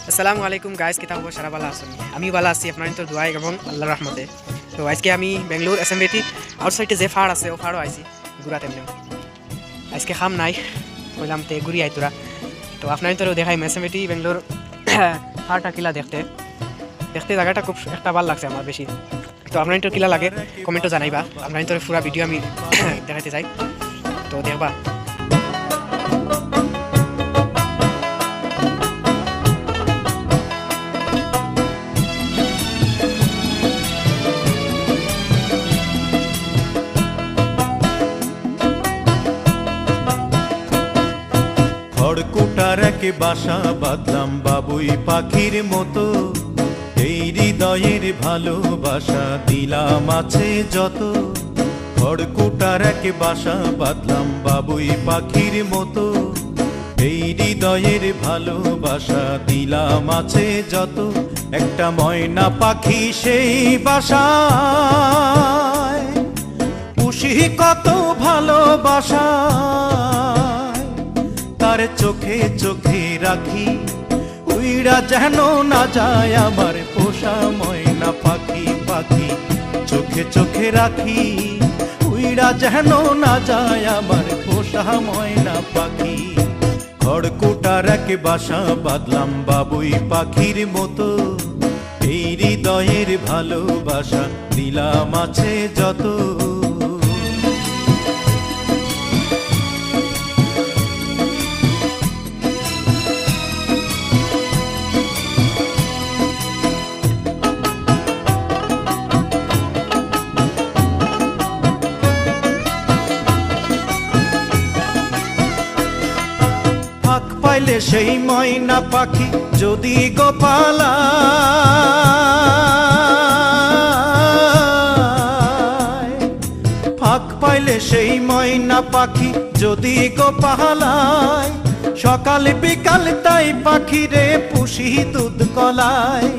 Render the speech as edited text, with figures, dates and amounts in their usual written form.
আসসালামু আলাইকুম গাইস, কিতা খবর? সারা ভালো আছেন? আমি ভালো আছি, আপনার তো দোয়াই এবং আল্লাহর রহমতে। তো আজকে আমি বেঙ্গলোর এসএমবিটি আউটসাইডে যে ফাড় আছে ও ফাড়ও আইছি ঘুরাতে এমনি। আজকে খাম নাই, বললাম তে ঘুরি আই তোরা। তো আপনার তো দেখাই এসএমবিটি বেঙ্গলোর ফাড়টা কিলা দেখতে দেখতে জায়গাটা খুব একটা ভালো লাগছে আমার বেশি। তো আপনার তো কিলা লাগে কমেন্টও জানাইবা। আপনার তো পুরা ভিডিও আমি দেখাইতে চাই, তো দেখবা। খড়কুটার এক বাসা বাঁধলাম বাবুই পাখির মতো, এই হৃদয়ের ভালোবাসা দিলাম আছে যত। খড়কুটার এক বাসা বাঁধলাম বাবুই পাখির মতো, এই হৃদয়ের ভালোবাসা দিলাম আছে যত। একটা ময়না পাখি সেই বাসায় পুষি কত ভালোবাসা, তার চোখে চোখে রাখি উইড়া যেন না যায় আমার পোষা ময়না পাখি। পাখি চোখে চোখে রাখি উইড়া যেন না যায় আমার পোষা ময়না পাখি। খড়কুটার এক বাসা বাঁধলাম বাবুই পাখির মতো, এই হৃদয়ের ভালোবাসা দিলাম আছে যত। ফাঁক পাইলে সেই ময়না পাখি যদি গোপালা, ফাঁক পাইলে সেই ময়না পাখি যদি গোপালায়, সকাল বিকাল তাই পাখিরে পুষি দুধ কলায়।